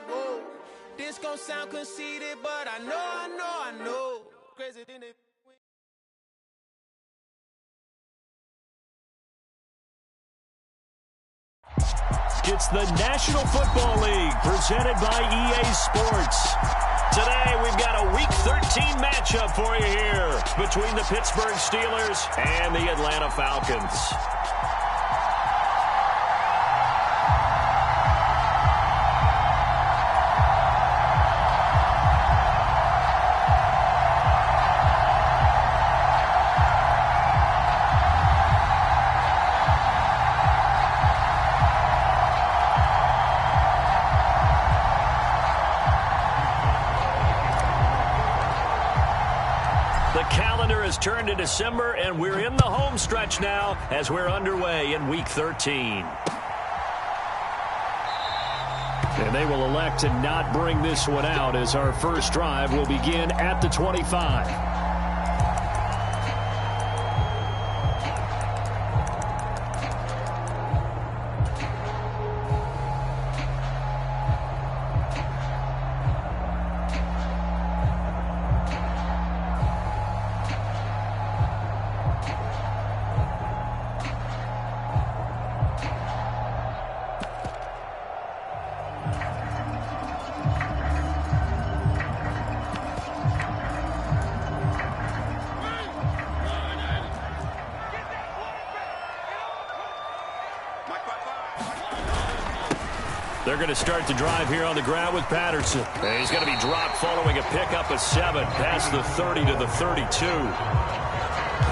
I go. This gon' sound conceited, but I know. Crazy than it. It's the National Football League presented by EA Sports. Today, we've got a Week 13 matchup for you here between the Pittsburgh Steelers and the Atlanta Falcons. Turned to December, and we're in the home stretch now as we're underway in Week 13. And they will elect to not bring this one out as our first drive will begin at the 25. They're going to start the drive here on the ground with Patterson. And he's going to be dropped following a pickup of 7 past the 30 to the 32.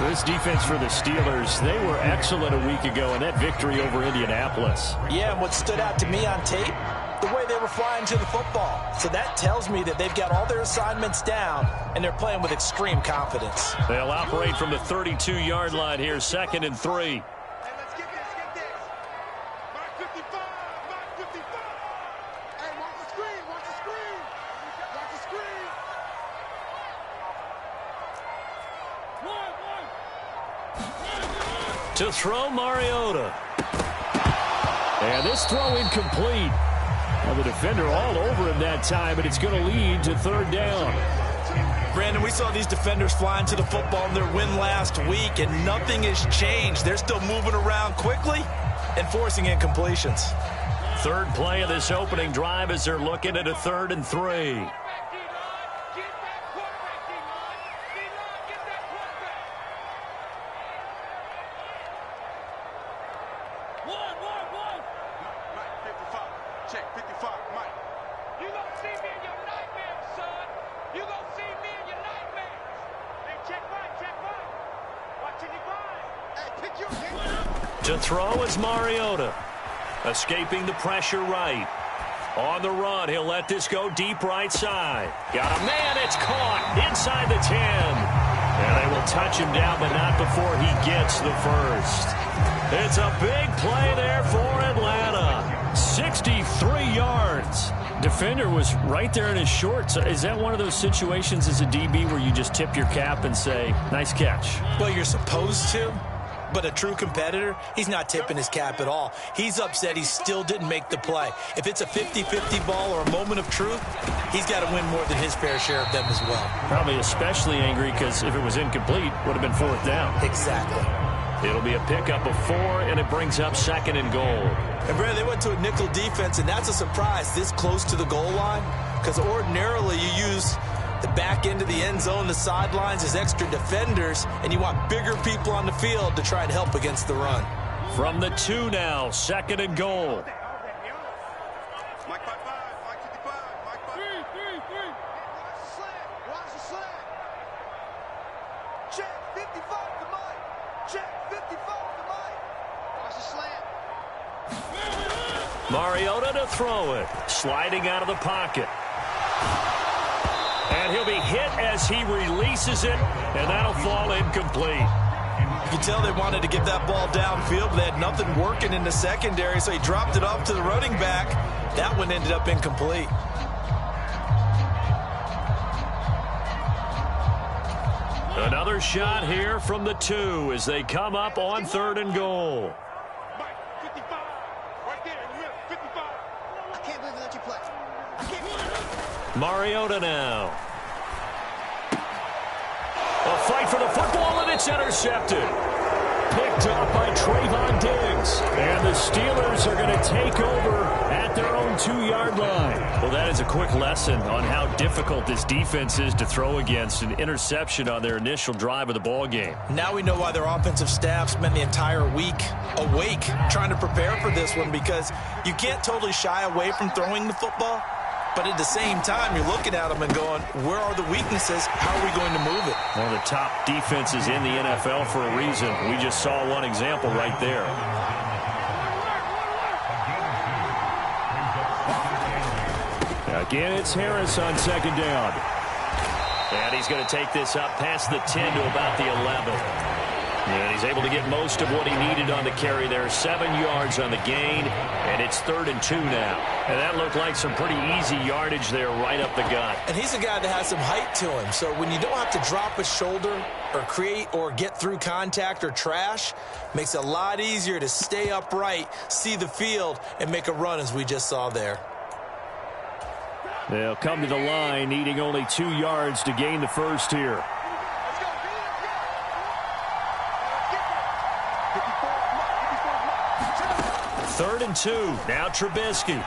This defense for the Steelers, they were excellent a week ago in that victory over Indianapolis. Yeah, and what stood out to me on tape, the way they were flying to the football. So that tells me that they've got all their assignments down, and they're playing with extreme confidence. They'll operate from the 32-yard line here, 2nd and 3. To throw Mariota. And this throw incomplete. Well, the defender all over him that time, but it's going to lead to 3rd down. Brandon, we saw these defenders flying to the football in their win last week, and nothing has changed. They're still moving around quickly and forcing incompletions. 3rd play of this opening drive as they're looking at a 3rd and 3. To throw is Mariota. Escaping the pressure right. On the run, he'll let this go deep right side. Got a man, it's caught inside the 10. And they will touch him down, but not before he gets the first. It's a big play there for Atlanta. 63 yards. Defender was right there in his shorts. Is that one of those situations as a DB where you just tip your cap and say, nice catch? Well, you're supposed to. But a true competitor, he's not tipping his cap at all. He's upset he still didn't make the play. If it's a 50-50 ball or a moment of truth, he's got to win more than his fair share of them as well. Probably especially angry because if it was incomplete, would have been 4th down. Exactly. It'll be a pickup of 4, and it brings up 2nd and goal. And, Brad, they went to a nickel defense, and that's a surprise this close to the goal line because ordinarily you use the back end of the end zone, the sidelines as extra defenders, and you want bigger people on the field to try and help against the run. From the 2 now, 2nd and goal. Mariota to throw it, sliding out of the pocket. And he'll be hit as he releases it, and that'll fall incomplete. You can tell they wanted to get that ball downfield, but they had nothing working in the secondary, so he dropped it off to the running back. That one ended up incomplete. Another shot here from the 2 as they come up on 3rd and goal. Mariota now. A fight for the football, and it's intercepted. Picked off by Trayvon Diggs. And the Steelers are going to take over at their own 2-yard line. Well, that is a quick lesson on how difficult this defense is to throw against. An interception on their initial drive of the ball game. Now we know why their offensive staff spent the entire week awake trying to prepare for this one, because you can't totally shy away from throwing the football. But at the same time, you're looking at them and going, where are the weaknesses? How are we going to move it? One of the top defenses in the NFL for a reason. We just saw one example right there. Again, it's Harris on second down. And he's going to take this up past the 10 to about the 11. And he's able to get most of what he needed on the carry there. 7 yards on the gain, and it's 3rd and 2 now. And that looked like some pretty easy yardage there right up the gut. And he's a guy that has some height to him. So when you don't have to drop a shoulder or create or get through contact or trash, makes it a lot easier to stay upright, see the field, and make a run as we just saw there. They'll come to the line, needing only 2 yards to gain the first here. Third and 2. Now Trubisky.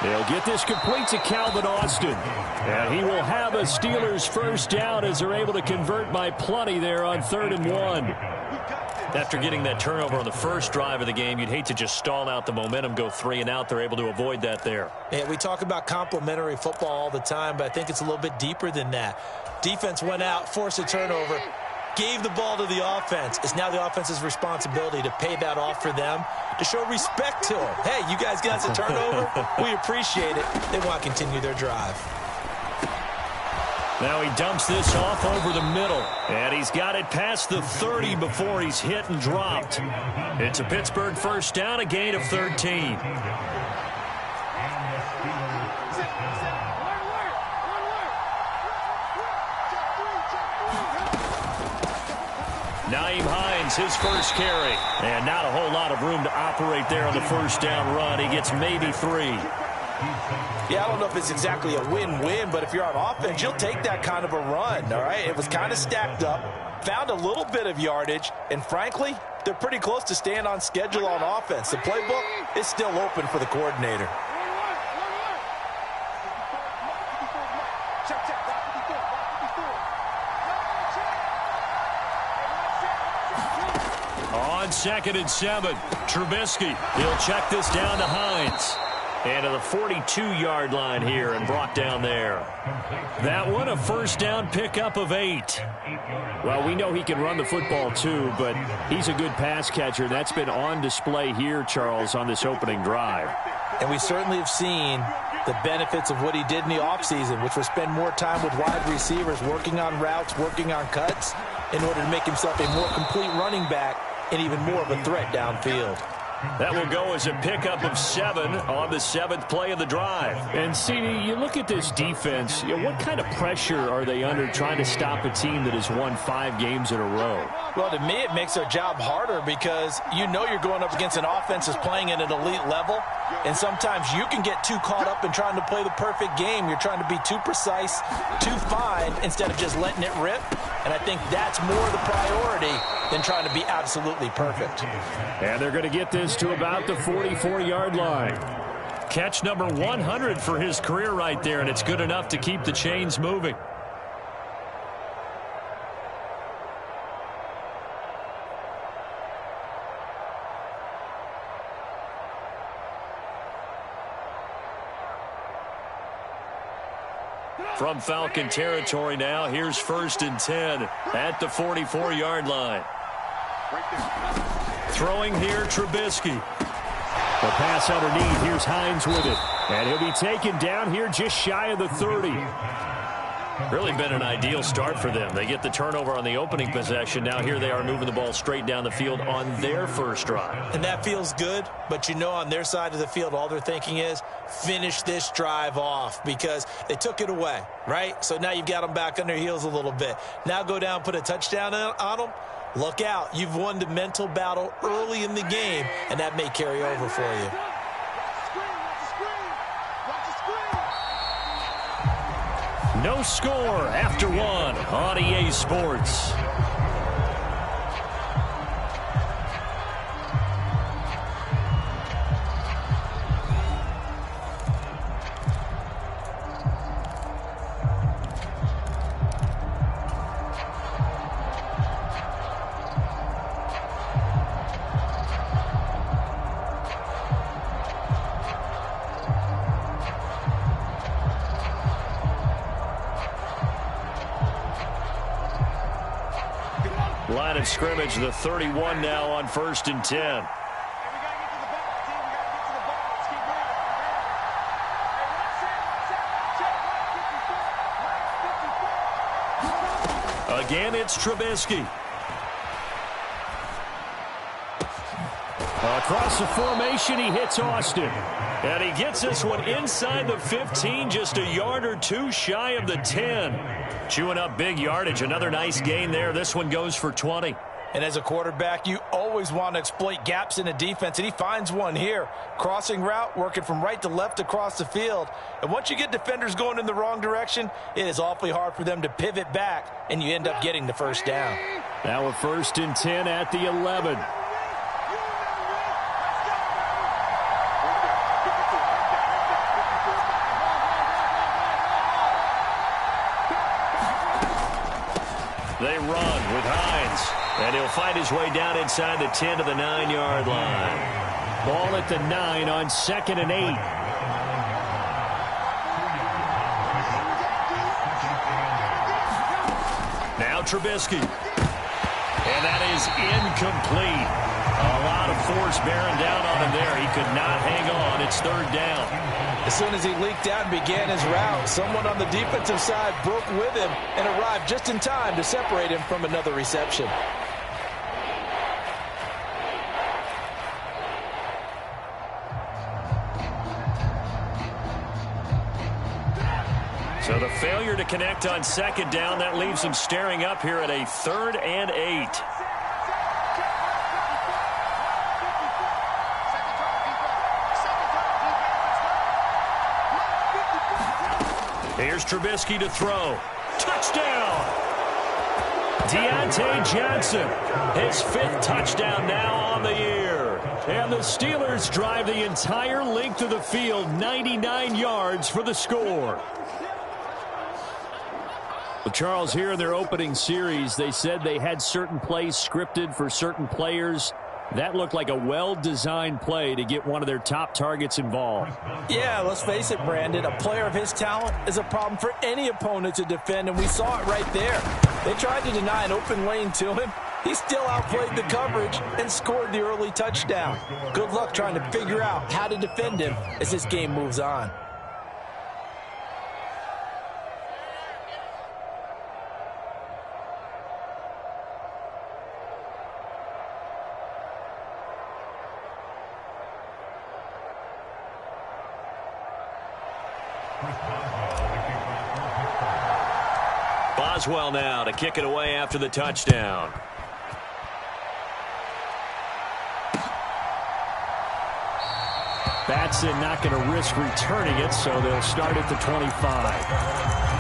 They'll get this complete to Calvin Austin. And he will have a Steelers first down as they're able to convert by plenty there on 3rd and 1. After getting that turnover on the first drive of the game, you'd hate to just stall out the momentum, go 3 and out. They're able to avoid that there. Yeah, we talk about complementary football all the time, but I think it's a little bit deeper than that. Defense went out, forced a turnover, gave the ball to the offense. It's now the offense's responsibility to pay that off for them, to show respect to them. Hey, you guys got us a turnover. We appreciate it. They want to continue their drive. Now he dumps this off over the middle. And he's got it past the 30 before he's hit and dropped. It's a Pittsburgh first down, a gain of 13. Naeem Hines, his first carry. And not a whole lot of room to operate there on the first down run. He gets maybe 3. Yeah, I don't know if it's exactly a win-win, but if you're on offense, you'll take that kind of a run, all right? It was kind of stacked up, found a little bit of yardage, and frankly, they're pretty close to staying on schedule on offense. The playbook is still open for the coordinator. On 2nd and 7, Trubisky. He'll check this down to Hines. And to the 42-yard line here and brought down there. That one, a first down pickup of 8. Well, we know he can run the football too, but he's a good pass catcher. That's been on display here, Charles, on this opening drive. And we certainly have seen the benefits of what he did in the offseason, which was spend more time with wide receivers, working on routes, working on cuts, in order to make himself a more complete running back and even more of a threat downfield. That will go as a pickup of 7 on the 7th play of the drive. And, CD, you look at this defense, what kind of pressure are they under trying to stop a team that has won 5 games in a row? Well, to me, it makes their job harder because you know you're going up against an offense that's playing at an elite level, and sometimes you can get too caught up in trying to play the perfect game. You're trying to be too precise, too fine, instead of just letting it rip. And I think that's more the priority than trying to be absolutely perfect. And they're going to get this to about the 44-yard line. Catch number 100 for his career right there, and it's good enough to keep the chains moving. From Falcon territory now, here's 1st and 10 at the 44-yard line. Throwing here, Trubisky. The pass underneath, here's Hines with it. And he'll be taken down here just shy of the 30. Really been an ideal start for them. They get the turnover on the opening possession. Now here they are moving the ball straight down the field on their first drive. And that feels good, but you know on their side of the field, all they're thinking is finish this drive off because they took it away, right? So now you've got them back on their heels a little bit. Now go down, put a touchdown on them. Look out. You've won the mental battle early in the game, and that may carry over for you. No score after one on EA Sports. Line of scrimmage, the 31 now on 1st and 10. Again, it's Trubisky. Across the formation, he hits Austin. And he gets this one inside the 15, just a yard or two shy of the 10. Chewing up big yardage. Another nice gain there. This one goes for 20. And as a quarterback, you always want to exploit gaps in a defense, and he finds one here. Crossing route, working from right to left across the field. And once you get defenders going in the wrong direction, it is awfully hard for them to pivot back, and you end up getting the first down. Now a 1st and 10 at the 11. They run with Hines, and he'll find his way down inside the 10 to the 9-yard line. Ball at the 9 on 2nd and 8. Now Trubisky, and that is incomplete. A lot of force bearing down on him there. He could not hang on. It's 3rd down. As soon as he leaked out and began his route, someone on the defensive side broke with him and arrived just in time to separate him from another reception. So the failure to connect on 2nd down, that leaves him staring up here at a 3rd and 8. Here's Trubisky to throw. Touchdown! Deontay Johnson, his 5th touchdown now on the year. And the Steelers drive the entire length of the field, 99 yards for the score. Well, Charles, here in their opening series, they said they had certain plays scripted for certain players. That looked like a well-designed play to get one of their top targets involved. Yeah, let's face it, Brandon. A player of his talent is a problem for any opponent to defend, and we saw it right there. They tried to deny an open lane to him. He still outplayed the coverage and scored the early touchdown. Good luck trying to figure out how to defend him as this game moves on. Boswell now to kick it away after the touchdown. Batson not going to risk returning it, so they'll start at the 25.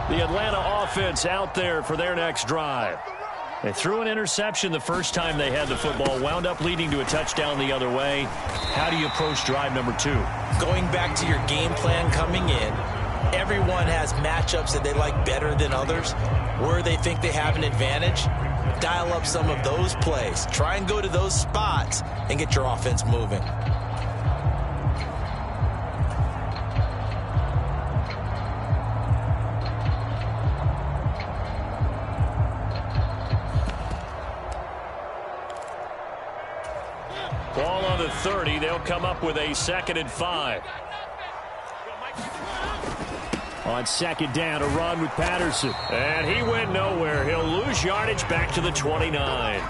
The Atlanta offense out there for their next drive. They threw an interception the first time they had the football, wound up leading to a touchdown the other way. How do you approach drive number 2? Going back to your game plan coming in, everyone has matchups that they like better than others. Where they think they have an advantage, dial up some of those plays. Try and go to those spots and get your offense moving. Ball on the 30. They'll come up with a 2nd and 5. On 2nd down, a run with Patterson. And he went nowhere. He'll lose yardage back to the 29.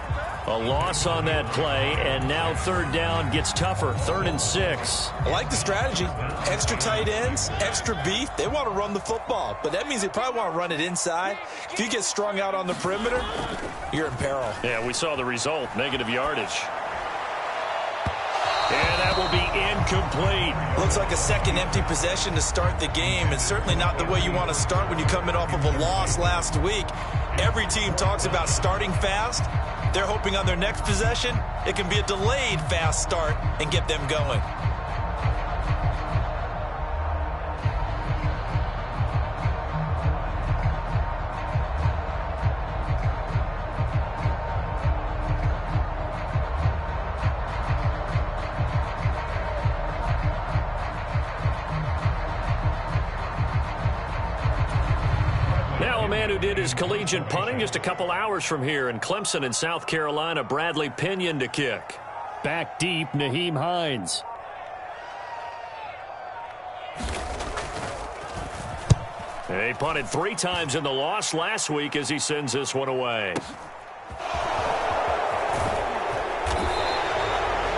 A loss on that play, and now 3rd down gets tougher. 3rd and 6. I like the strategy. Extra tight ends, extra beef. They want to run the football, but that means they probably want to run it inside. If you get strung out on the perimeter, you're in peril. Yeah, we saw the result, negative yardage. And that will be incomplete. Looks like a second empty possession to start the game, and certainly not the way you want to start when you're coming off of a loss last week. Every team talks about starting fast. They're hoping on their next possession, it can be a delayed fast start and get them going. Now a man who did his collegiate punting just a couple hours from here in Clemson in South Carolina, Bradley Pinion to kick. Back deep, Nyheim Hines. He punted 3 times in the loss last week as he sends this one away.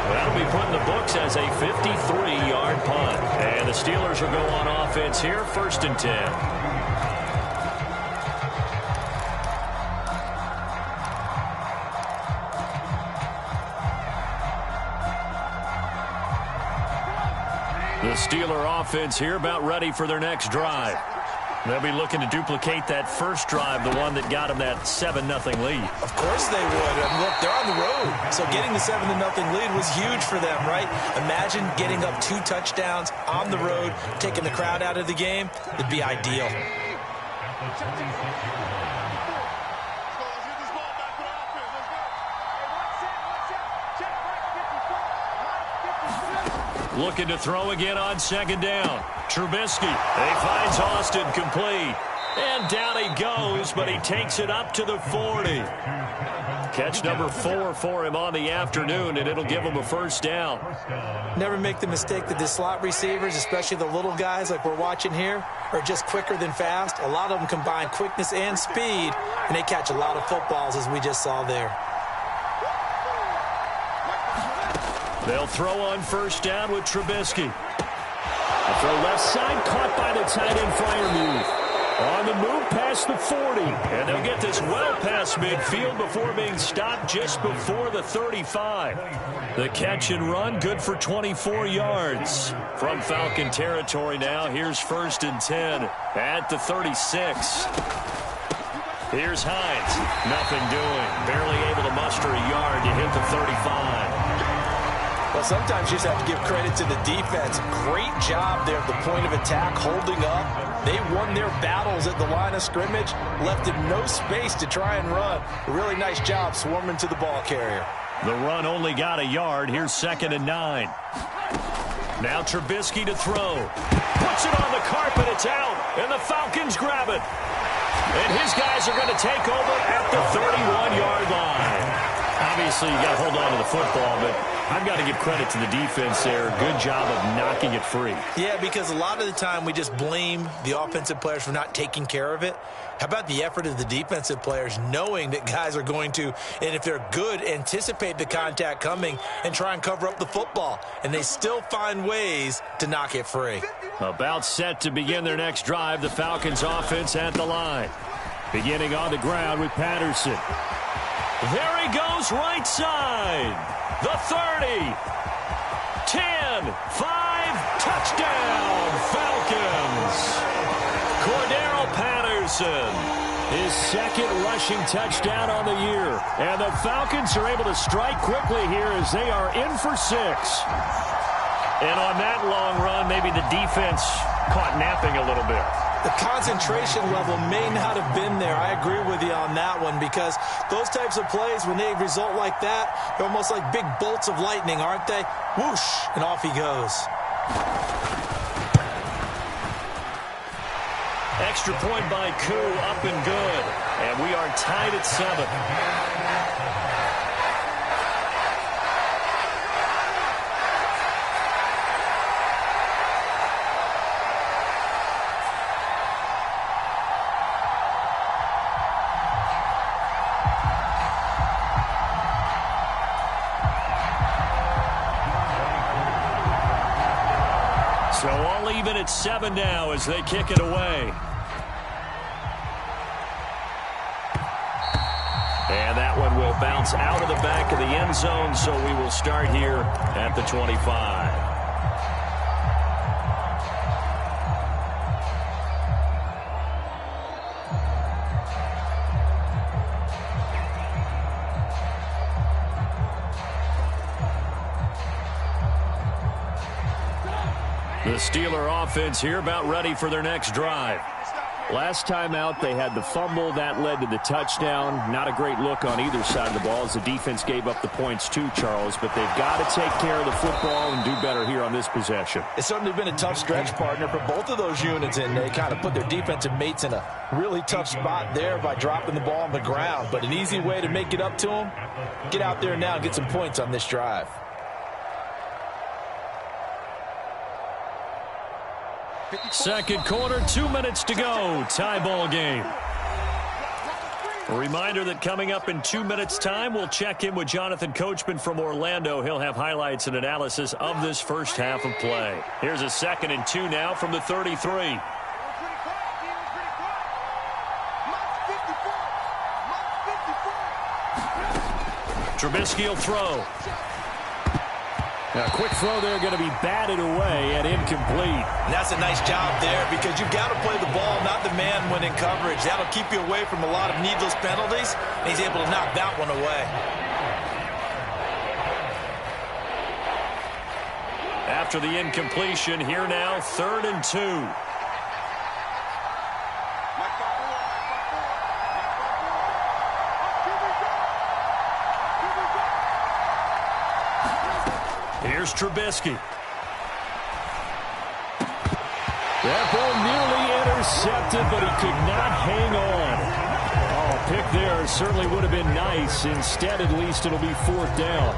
That'll be put in the books as a 53-yard punt. And the Steelers will go on offense here, 1st and 10. The Steeler offense here about ready for their next drive. They'll be looking to duplicate that first drive, the one that got them that 7-0 lead. Of course they would. Look, they're on the road, so getting the 7-0 lead was huge for them, right? Imagine getting up 2 touchdowns on the road, taking the crowd out of the game. It'd be ideal. Looking to throw again on 2nd down. Trubisky. He finds Austin complete. And down he goes, but he takes it up to the 40. Catch number 4 for him on the afternoon, and it'll give him a 1st down. Never make the mistake that the slot receivers, especially the little guys like we're watching here, are just quicker than fast. A lot of them combine quickness and speed, and they catch a lot of footballs, as we just saw there. They'll throw on 1st down with Trubisky. A throw left side, caught by the tight end Freiermuth. On the move past the 40. And they'll get this well past midfield before being stopped just before the 35. The catch and run, good for 24 yards. From Falcon territory now, here's 1st and 10 at the 36. Here's Hines. Nothing doing. Barely able to muster a yard to hit the 35. Well, sometimes you just have to give credit to the defense. Great job there at the point of attack, holding up. They won their battles at the line of scrimmage, left him no space to try and run. A really nice job swarming to the ball carrier. The run only got a yard. Here's 2nd and 9. Now Trubisky to throw. Puts it on the carpet. It's out. And the Falcons grab it. And his guys are going to take over at the 31-yard line. Obviously, you got to hold on to the football, but I've got to give credit to the defense there. Good job of knocking it free. Yeah, because a lot of the time we just blame the offensive players for not taking care of it. How about the effort of the defensive players knowing that guys are going to, and if they're good, anticipate the contact coming and try and cover up the football. And they still find ways to knock it free. About set to begin their next drive, the Falcons offense at the line. Beginning on the ground with Patterson. There he goes right side. The 30. 10. 5. Touchdown, Falcons. Cordero Patterson. His 2nd rushing touchdown on the year. And the Falcons are able to strike quickly here as they are in for 6. And on that long run, maybe the defense caught napping a little bit. The concentration level may not have been there. I agree with you on that one, because those types of plays, when they result like that, they're almost like big bolts of lightning, aren't they? Whoosh, and off he goes. Extra point by Koo, up and good. And we are tied at 7. So all even at 7 now as they kick it away. And that one will bounce out of the back of the end zone, so we will start here at the 25. The Steeler offense here about ready for their next drive. Last time out, they had the fumble. That led to the touchdown. Not a great look on either side of the ball as the defense gave up the points too, Charles. But they've got to take care of the football and do better here on this possession. It's certainly been a tough stretch, partner, for both of those units, and they kind of put their defensive mates in a really tough spot there by dropping the ball on the ground. But an easy way to make it up to them, get out there now and get some points on this drive. Second quarter, 2 minutes to go. Tie ball game. A reminder that coming up in 2 minutes' time, we'll check in with Jonathan Coachman from Orlando. He'll have highlights and analysis of this first half of play. Here's a 2nd and 2 now from the 33. Trubisky will throw. Now, a quick throw there going to be batted away and incomplete. And that's a nice job there because you've got to play the ball, not the man when in coverage. That'll keep you away from a lot of needless penalties, and he's able to knock that one away. After the incompletion, here now, 3rd and 2. Here's Trubisky. That ball nearly intercepted, but he could not hang on. Oh, pick there certainly would have been nice. Instead, at least, it'll be 4th down.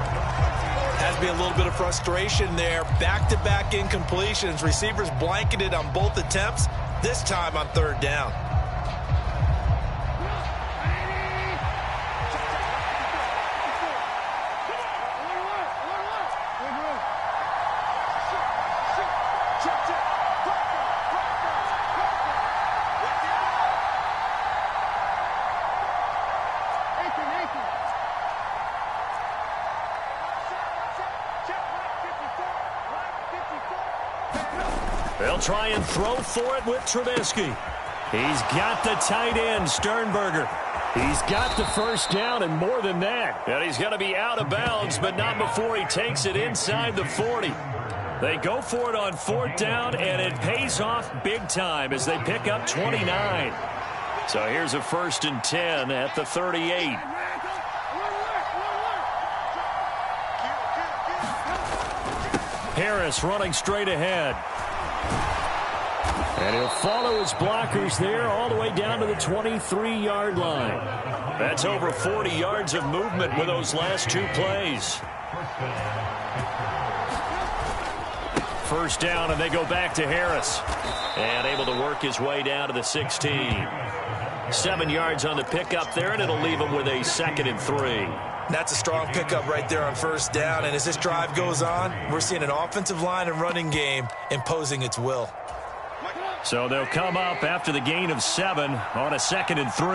Has to be a little bit of frustration there. Back-to-back incompletions. Receivers blanketed on both attempts, this time on 3rd down. They'll try and throw for it with Trubisky. He's got the tight end, Sternberger. He's got the first down and more than that. And he's going to be out of bounds, but not before he takes it inside the 40. They go for it on 4th down, and it pays off big time as they pick up 29. So here's a 1st and 10 at the 38. Harris running straight ahead. And he'll follow his blockers there all the way down to the 23-yard line. That's over 40 yards of movement with those last 2 plays. 1st down, and they go back to Harris. And able to work his way down to the 16. 7 yards on the pickup there, and it'll leave him with a 2nd and 3. That's a strong pickup right there on 1st down. And as this drive goes on, we're seeing an offensive line and running game imposing its will. So they'll come up after the gain of 7 on a 2nd and 3.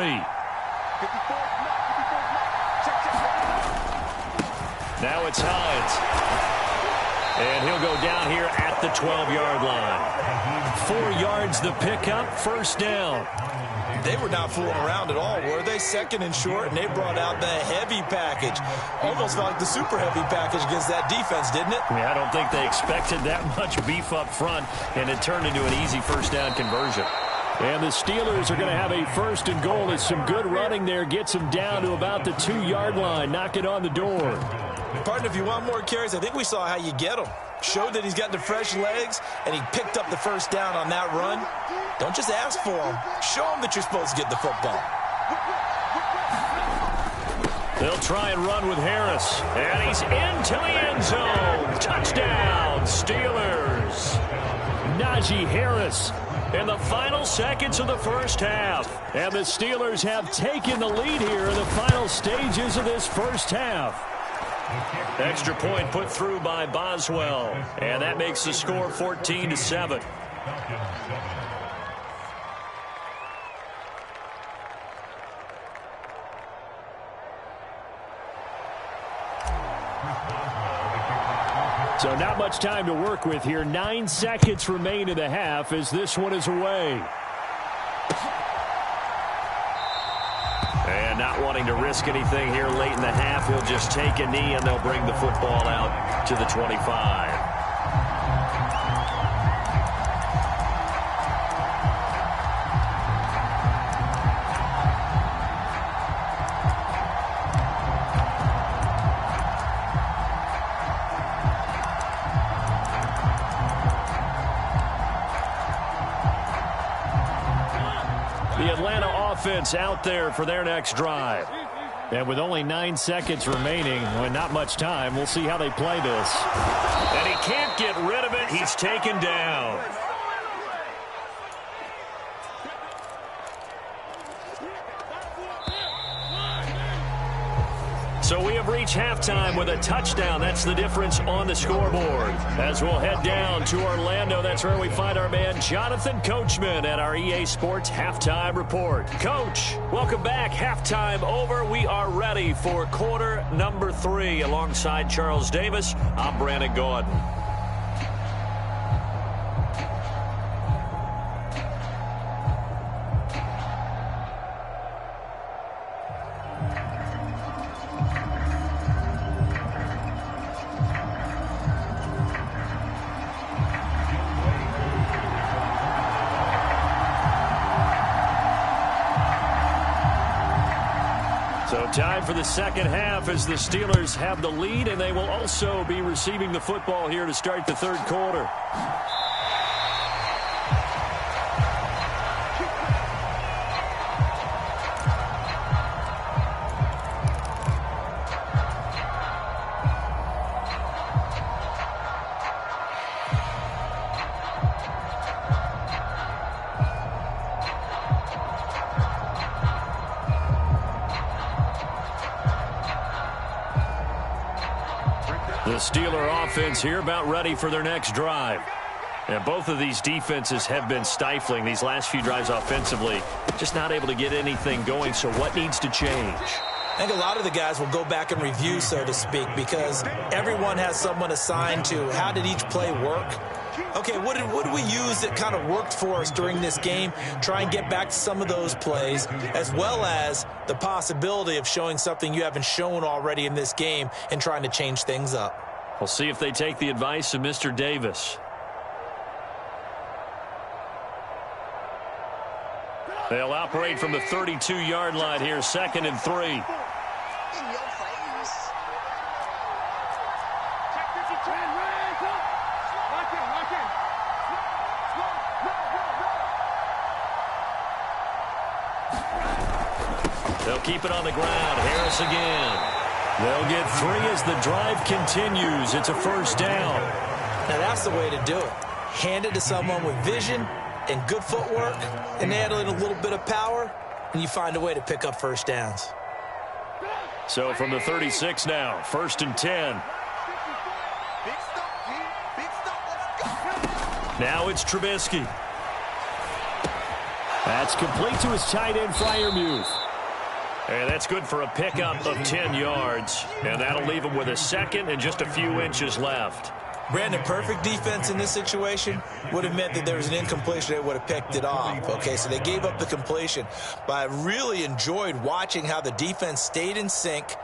Now it's Hines. And he'll go down here at the 12-yard line. 4 yards the pickup, 1st down. They were not fooling around at all, were they? 2nd and short, and they brought out the heavy package. Almost felt like the super heavy package against that defense, didn't it? I don't think they expected that much beef up front, and it turned into an easy 1st down conversion. And the Steelers are going to have a 1st and goal as some good running there gets them down to about the 2-yard line. Knock it on the door. Partner, if you want more carries, I think we saw how you get them. Showed that he's got the fresh legs, and he picked up the 1st down on that run. Don't just ask for them. Show them that you're supposed to get the football. They'll try and run with Harris. And he's into the end zone. Touchdown, Steelers. Najee Harris. In the final seconds of the 1st half. And the Steelers have taken the lead here in the final stages of this 1st half. Extra point put through by Boswell. And that makes the score 14-7. So not much time to work with here. 9 seconds remain in the half as this one is away. And not wanting to risk anything here late in the half, he'll just take a knee and they'll bring the football out to the 25. Offense out there for their next drive. And with only 9 seconds remaining, well, not much time, we'll see how they play this. And he can't get rid of it. He's taken down. So we have reached halftime with a touchdown. That's the difference on the scoreboard. As we'll head down to Orlando, that's where we find our man Jonathan Coachman at our EA Sports Halftime Report. Coach, welcome back. Halftime over. We are ready for quarter number 3. Alongside Charles Davis, I'm Brandon Gordon. Time for the second half as the Steelers have the lead, and they will also be receiving the football here to start the third quarter. The Steeler offense here about ready for their next drive. And both of these defenses have been stifling these last few drives offensively. Just not able to get anything going, so what needs to change? I think a lot of the guys will go back and review, so to speak, because everyone has someone assigned to how did each play work. Okay, what did we use that kind of worked for us during this game? Try and get back to some of those plays, as well as the possibility of showing something you haven't shown already in this game and trying to change things up. We'll see if they take the advice of Mr. Davis. They'll operate from the 32-yard line here, 2nd and 3. They'll keep it on the ground. Harris again. They'll get 3 as the drive continues. It's a first down. Now that's the way to do it. Hand it to someone with vision and good footwork, and add in a little bit of power, and you find a way to pick up first downs. So from the 36 now, 1st and 10. Now it's Trubisky. That's complete to his tight end, Freiermuth. And that's good for a pickup of 10 yards. And that'll leave him with a second and just a few inches left. Brandon, perfect defense in this situation would have meant that there was an incompletion. They would have picked it off. Okay, so they gave up the completion. But I really enjoyed watching how the defense stayed in sync,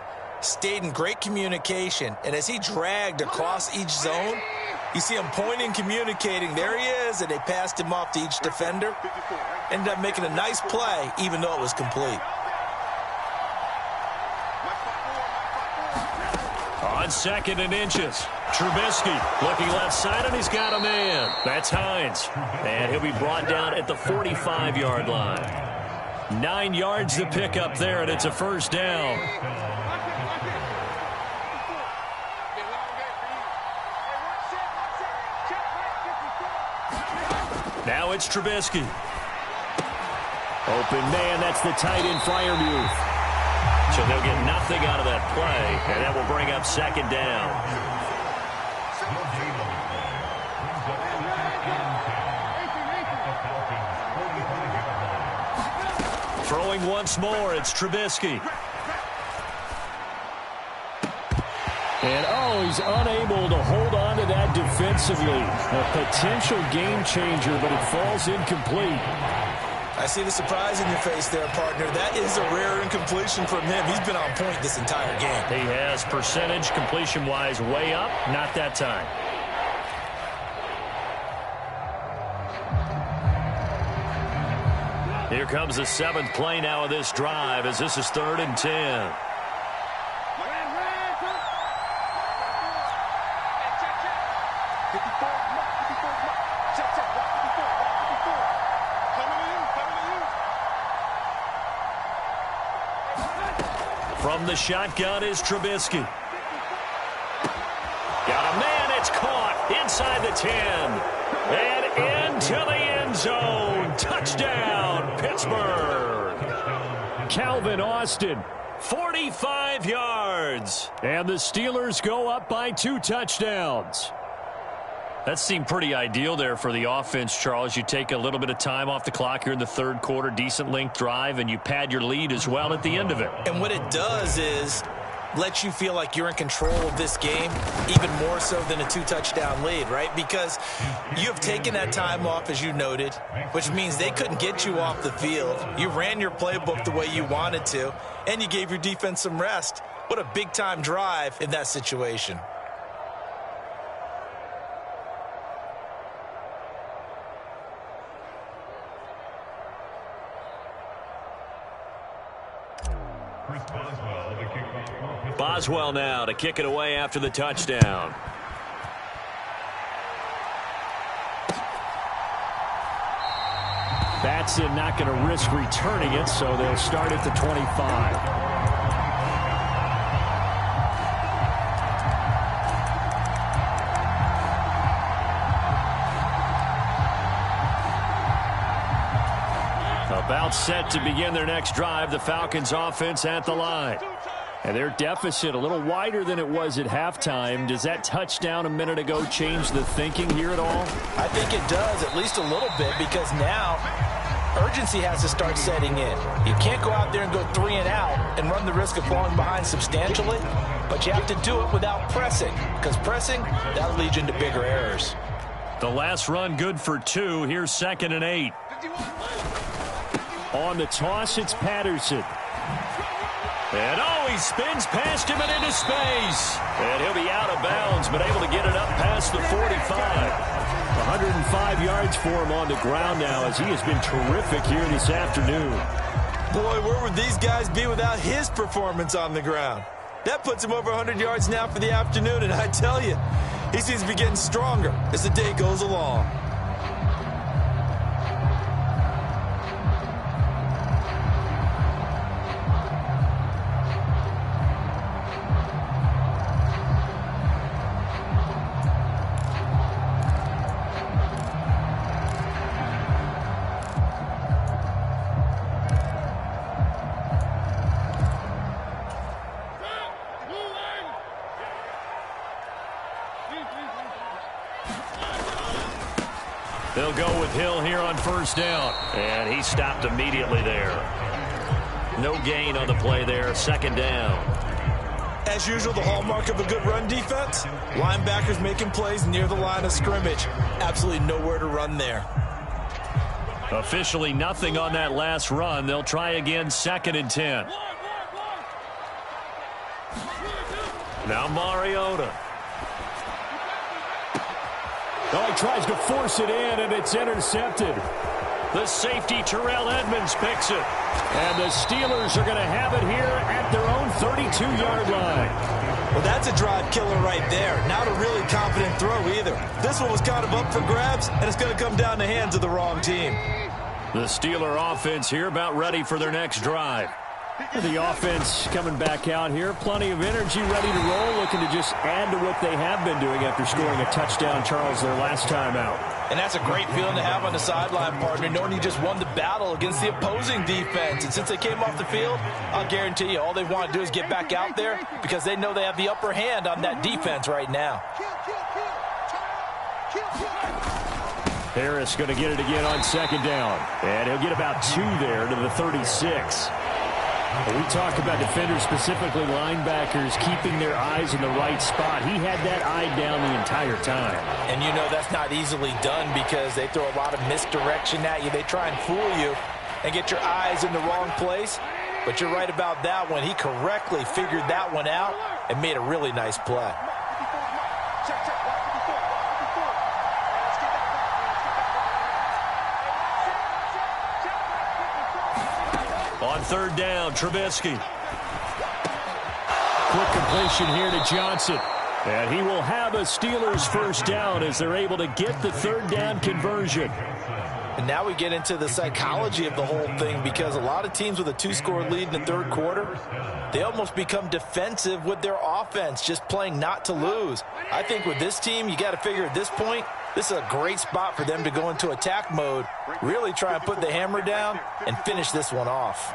stayed in great communication. And as he dragged across each zone, you see him pointing, communicating. There he is, and they passed him off to each defender. Ended up making a nice play, even though it was complete. On 2nd and inches, Trubisky looking left side, and he's got a man. That's Hines. And he'll be brought down at the 45-yard line. 9 yards to pick up there, and it's a first down. Now it's Trubisky. Open man, that's the tight end, Freiermuth. So they'll get nothing out of that play, and that will bring up second down. Throwing once more, it's Trubisky. And, he's unable to hold on to that defensively. A potential game changer, but it falls incomplete. I see the surprise in your face there, partner. That is a rare incompletion from him. He's been on point this entire game. He has percentage completion-wise way up. Not that time. Here comes the 7th play now of this drive as this is 3rd and 10. From the shotgun is Trubisky. Got a man, it's caught inside the 10. And into the end zone. Touchdown, Pittsburgh. Calvin Austin. 45 yards. And the Steelers go up by 2 touchdowns. That seemed pretty ideal there for the offense, Charles. You take a little bit of time off the clock here in the 3rd quarter, decent length drive, and you pad your lead as well at the end of it. And what it does is let you feel like you're in control of this game, even more so than a 2-touchdown lead, right? Because you have taken that time off, as you noted, which means they couldn't get you off the field. You ran your playbook the way you wanted to, and you gave your defense some rest. What a big-time drive in that situation. Boswell now to kick it away after the touchdown. Batson not going to risk returning it, so they'll start at the 25. About set to begin their next drive, the Falcons offense at the line. And their deficit a little wider than it was at halftime. Does that touchdown a minute ago change the thinking here at all? I think it does, at least a little bit, because now urgency has to start setting in. You can't go out there and go 3 and out and run the risk of falling behind substantially, but you have to do it without pressing, because pressing, that'll lead you into bigger errors. The last run good for 2. Here's 2nd and 8. On the toss, it's Patterson. And he spins past him and into space. And he'll be out of bounds, but able to get it up past the 45. 105 yards for him on the ground now as he has been terrific here this afternoon. Boy, where would these guys be without his performance on the ground? That puts him over 100 yards now for the afternoon, and I tell you, he seems to be getting stronger as the day goes along. They'll go with Hill here on 1st down. And he stopped immediately there. No gain on the play there. 2nd down. As usual, the hallmark of a good run defense, linebackers making plays near the line of scrimmage. Absolutely nowhere to run there. Officially nothing on that last run. They'll try again, 2nd and 10. Now Mariota. He tries to force it in, and it's intercepted. The safety, Terrell Edmonds, picks it. And the Steelers are going to have it here at their own 32-yard line. Well, that's a drive killer right there. Not a really confident throw either. This one was kind of up for grabs, and it's going to come down the hands of the wrong team. The Steeler offense here about ready for their next drive. The offense coming back out here. Plenty of energy, ready to roll, looking to just add to what they have been doing after scoring a touchdown, Charles, their last time out. And that's a great feeling to have on the sideline, partner, knowing you just won the battle against the opposing defense. And since they came off the field, I'll guarantee you all they want to do is get back out there because they know they have the upper hand on that defense right now. Harris going to get it again on second down. And he'll get about 2 there to the 36. We talk about defenders, specifically linebackers, keeping their eyes in the right spot. He had that eye down the entire time. And you know that's not easily done because they throw a lot of misdirection at you. They try and fool you and get your eyes in the wrong place. But you're right about that one. He correctly figured that one out and made a really nice play. On third down, Trubisky. Quick completion here to Johnson. And he will have a Steelers first down as they're able to get the third down conversion. And now we get into the psychology of the whole thing because a lot of teams with a 2-score lead in the third quarter, they almost become defensive with their offense, just playing not to lose. I think with this team, you got to figure at this point, this is a great spot for them to go into attack mode, really try and put the hammer down and finish this one off.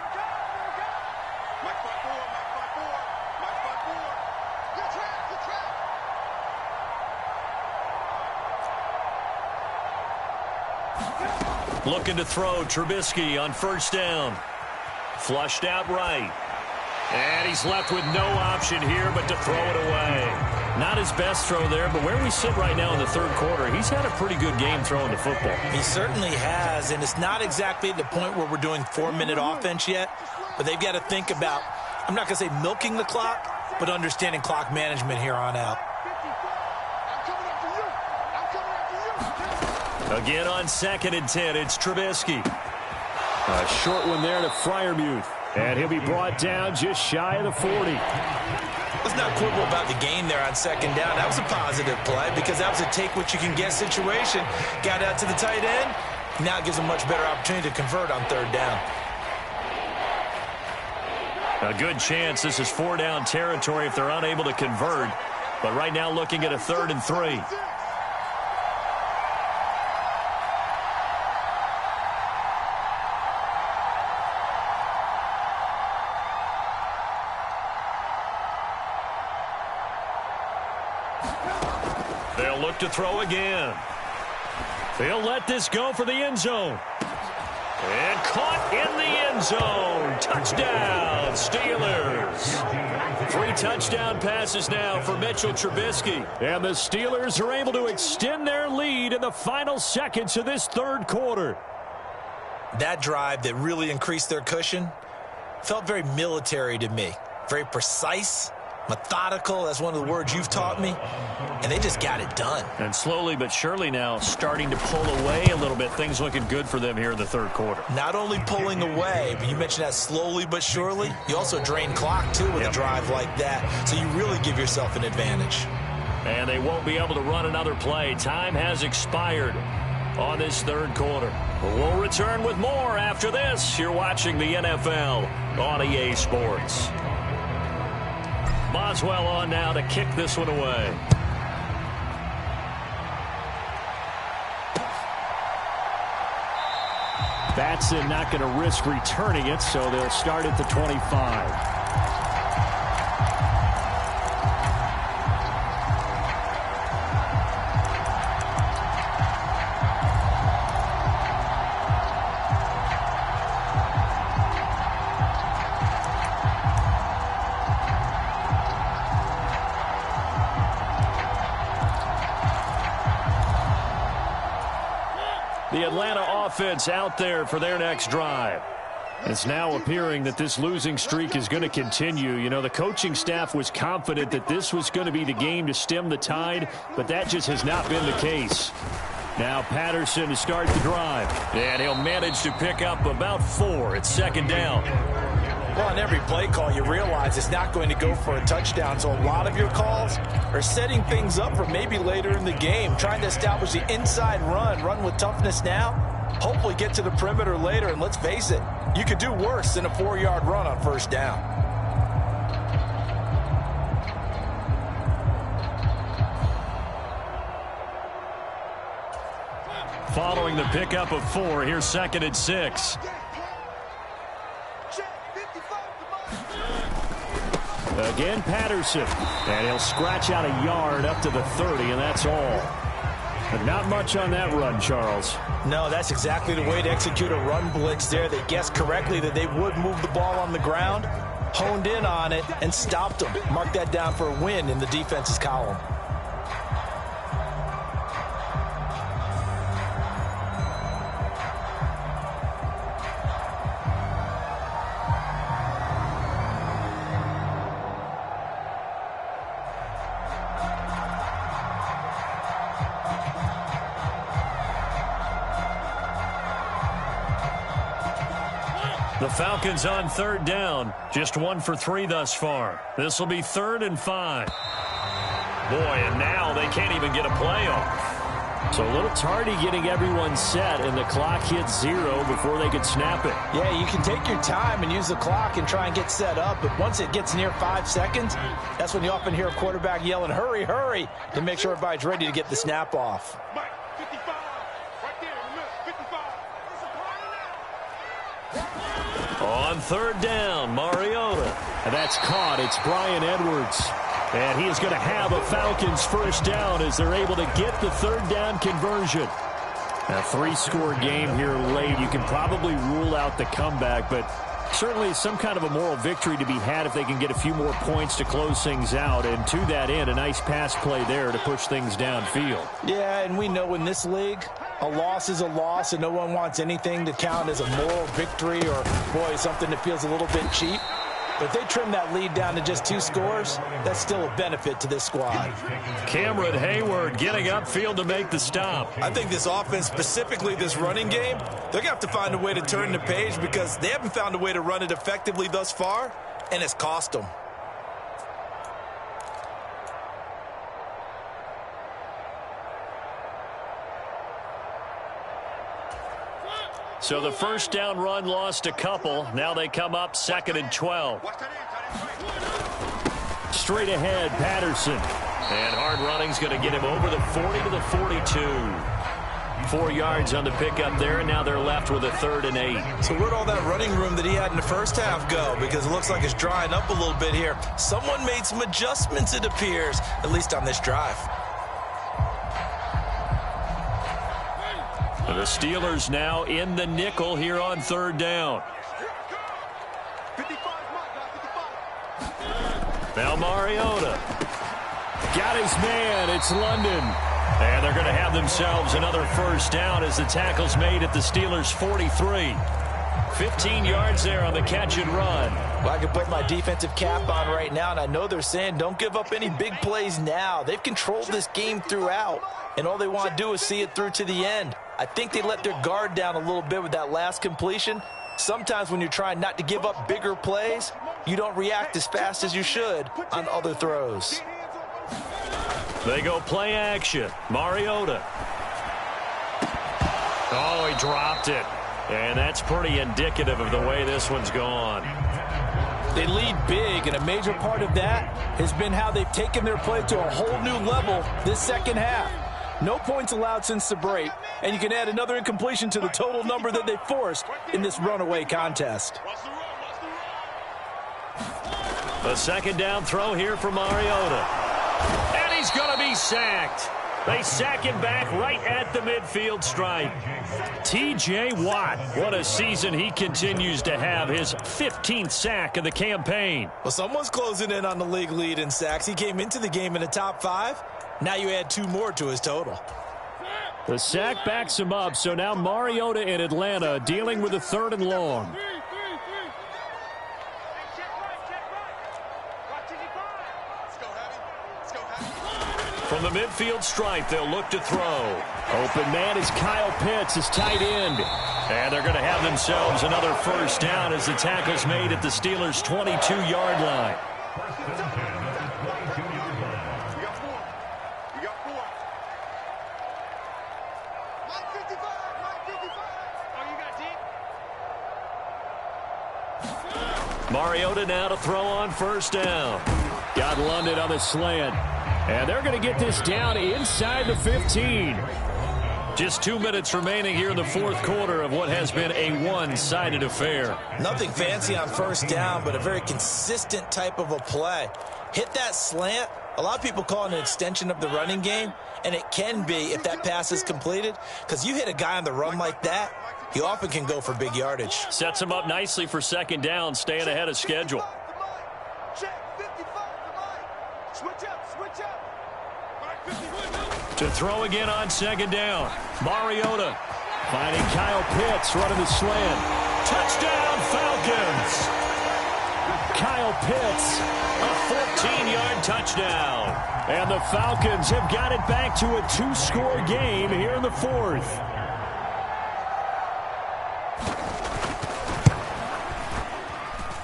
Looking to throw, Trubisky on first down. Flushed out right. And he's left with no option here but to throw it away. Not his best throw there, but where we sit right now in the third quarter, he's had a pretty good game throwing the football. He certainly has, and it's not exactly at the point where we're doing 4-minute offense yet, but they've got to think about, I'm not going to say milking the clock, but understanding clock management here on out. Again on 2nd and 10, it's Trubisky. A short one there to Freiermuth. And he'll be brought down just shy of the 40. Let's not quibble about the gain there on second down. That was a positive play because that was a take-what-you-can-get situation. Got out to the tight end. Now it gives a much better opportunity to convert on third down. A good chance this is 4-down territory if they're unable to convert. But right now looking at a 3rd and 3. They'll look to throw again. They'll let this go for the end zone. And caught in the end zone. Touchdown, Steelers. 3 touchdown passes now for Mitchell Trubisky. And the Steelers are able to extend their lead in the final seconds of this third quarter. That drive that really increased their cushion felt very military to me. Very precise. Methodical, that's one of the words you've taught me, and they just got it done. And slowly but surely now starting to pull away a little bit. Things looking good for them here in the third quarter. Not only pulling away, but you mentioned that slowly but surely. You also drain clock, too, with a drive like that, so you really give yourself an advantage. And they won't be able to run another play. Time has expired on this third quarter. We'll return with more after this. You're watching the NFL on EA Sports. Boswell on now to kick this one away. Batson not going to risk returning it, so they'll start at the 25. The Atlanta offense out there for their next drive. It's now appearing that this losing streak is going to continue. You know, the coaching staff was confident that this was going to be the game to stem the tide, but that just has not been the case. Now Patterson to start the drive. And he'll manage to pick up about 4 at 2nd down. Well, on every play call, you realize it's not going to go for a touchdown. So a lot of your calls are setting things up for maybe later in the game, trying to establish the inside run with toughness now, Hopefully get to the perimeter later, and let's face it, you could do worse than a 4-yard run on first down. Following the pickup of 4, here's 2nd and 6. Again, Patterson. And he'll scratch out a yard up to the 30, and that's all. But not much on that run, Charles. No, that's exactly the way to execute a run blitz there. They guessed correctly that they would move the ball on the ground, honed in on it, and stopped them. Mark that down for a win in the defense's column. The Falcons on 3rd down. Just 1 for 3 thus far. This will be 3rd and 5. Boy, and now they can't even get a play off. So a little tardy getting everyone set, and the clock hits 0 before they could snap it. Yeah, you can take your time and use the clock and try and get set up, but once it gets near 5 seconds, that's when you often hear a quarterback yelling, hurry, hurry, to make sure everybody's ready to get the snap off. On 3rd down, Mariota. And that's caught. It's Bryan Edwards. And he is going to have a Falcons first down as they're able to get the 3rd down conversion. A 3-score game here late. You can probably rule out the comeback, but certainly some kind of a moral victory to be had if they can get a few more points to close things out. And to that end, a nice pass play there to push things downfield. Yeah, and we know in this league, a loss is a loss, and no one wants anything to count as a moral victory or, boy, something that feels a little bit cheap. But if they trim that lead down to just 2 scores, that's still a benefit to this squad. Cameron Hayward getting upfield to make the stop. I think this offense, specifically this running game, they're going to have to find a way to turn the page because they haven't found a way to run it effectively thus far, and it's cost them. So the first down run lost a couple. Now they come up 2nd and 12. Straight ahead, Patterson. And hard running's going to get him over the 40 to the 42. 4 yards on the pickup there, and now they're left with a 3rd and 8. So where'd all that running room that he had in the first half go? Because it looks like it's drying up a little bit here. Someone made some adjustments, it appears, at least on this drive. The Steelers now in the nickel here on 3rd down. Now Mariota. Got his man. It's London. And they're going to have themselves another first down as the tackle's made at the Steelers' 43. 15 yards there on the catch and run. Well, I can put my defensive cap on right now, and I know they're saying don't give up any big plays now. They've controlled this game throughout, and all they want to do is see it through to the end. I think they let their guard down a little bit with that last completion. Sometimes when you're trying not to give up bigger plays, you don't react as fast as you should on other throws. They go play action. Mariota. Oh, he dropped it. And that's pretty indicative of the way this one's gone. They lead big, and a major part of that has been how they've taken their play to a whole new level this second half. No points allowed since the break, and you can add another incompletion to the total number that they forced in this runaway contest. A 2nd down throw here for Mariota. And he's going to be sacked. They sack him back right at the midfield stripe. T.J. Watt, what a season he continues to have. His 15th sack of the campaign. Well, someone's closing in on the league lead in sacks. He came into the game in the top 5. Now you add 2 more to his total. The sack backs him up, so now Mariota in Atlanta dealing with a 3rd and long. From the midfield stripe, they'll look to throw. Open man is Kyle Pitts, his tight end. And they're going to have themselves another first down as the tackle's made at the Steelers' 22-yard line. Mariota now to throw on first down. Got London on the slant. And they're going to get this down inside the 15. Just 2 minutes remaining here in the fourth quarter of what has been a one-sided affair. Nothing fancy on first down, but a very consistent type of a play. Hit that slant. A lot of people call it an extension of the running game, and it can be if that pass is completed, because you hit a guy on the run like that, he often can go for big yardage. Sets him up nicely for second down, staying ahead of schedule. To throw again on second down. Mariota finding Kyle Pitts running the slant. Touchdown, Falcons. Kyle Pitts. A 14-yard touchdown. And the Falcons have got it back to a 2-score game here in the fourth.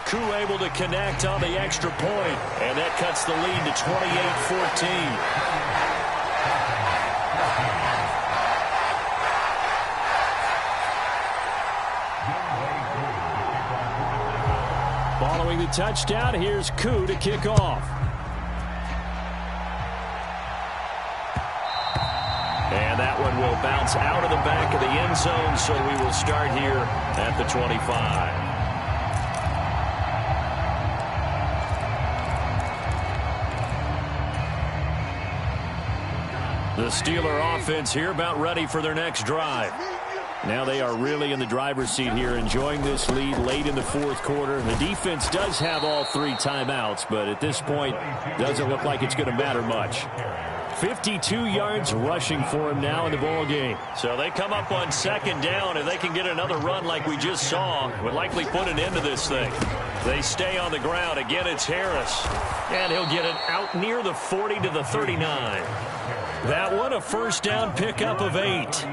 Koo able to connect on the extra point, and that cuts the lead to 28-14. Following the touchdown, here's Koo to kick off. And that one will bounce out of the back of the end zone, so we will start here at the 25. The Steeler offense here about ready for their next drive. Now they are really in the driver's seat here, enjoying this lead late in the fourth quarter. The defense does have all 3 timeouts, but at this point, doesn't look like it's going to matter much. 52 yards rushing for him now in the ball game. So they come up on second down. If they can get another run like we just saw, would likely put an end to this thing. They stay on the ground. Again, it's Harris. And he'll get it out near the 40 to the 39. That one, a first down pickup of 8.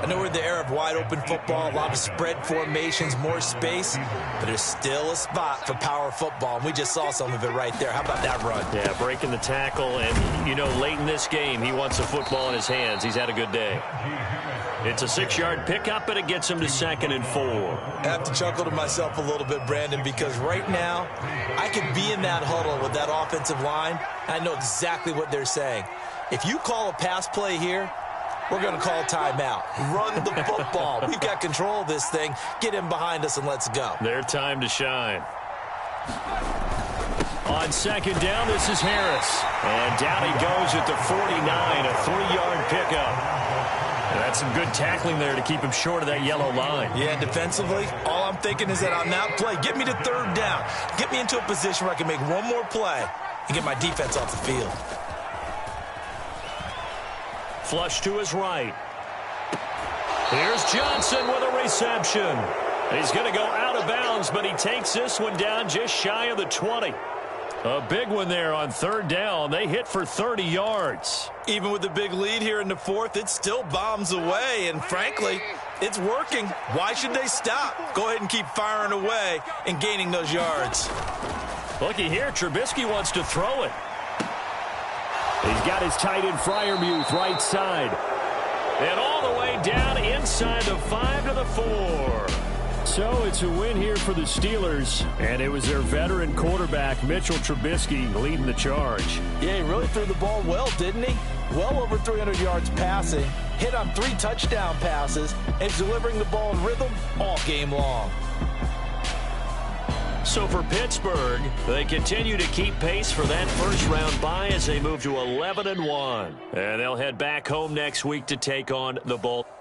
I know we're in the era of wide-open football, a lot of spread formations, more space, but there's still a spot for power football, and we just saw some of it right there. How about that run? Yeah, breaking the tackle, and, you know, late in this game, he wants the football in his hands. He's had a good day. It's a 6-yard pickup, and it gets him to 2nd and 4. I have to chuckle to myself a little bit, Brandon, because right now, I could be in that huddle with that offensive line, and I know exactly what they're saying. If you call a pass play here, we're going to call timeout. Run the football. We've got control of this thing. Get in behind us and let's go. Their time to shine. On second down, this is Harris. And down he goes at the 49, a 3-yard pickup. That's some good tackling there to keep him short of that yellow line. Yeah, defensively, all I'm thinking is that on that play, get me to third down. Get me into a position where I can make one more play and get my defense off the field. Flush to his right. Here's Johnson with a reception. He's going to go out of bounds, but he takes this one down just shy of the 20. A big one there on third down. They hit for 30 yards. Even with the big lead here in the fourth, it still bombs away, and frankly, it's working. Why should they stop? Go ahead and keep firing away and gaining those yards. Looky here, Trubisky wants to throw it. He's got his tight end Freiermuth right side. And all the way down inside the 5 to the 4. So it's a win here for the Steelers. And it was their veteran quarterback, Mitchell Trubisky, leading the charge. Yeah, he really threw the ball well, didn't he? Well over 300 yards passing. Hit on 3 touchdown passes. And delivering the ball in rhythm all game long. So for Pittsburgh, they continue to keep pace for that first-round bye as they move to 11-1. And they'll head back home next week to take on the Baltimore.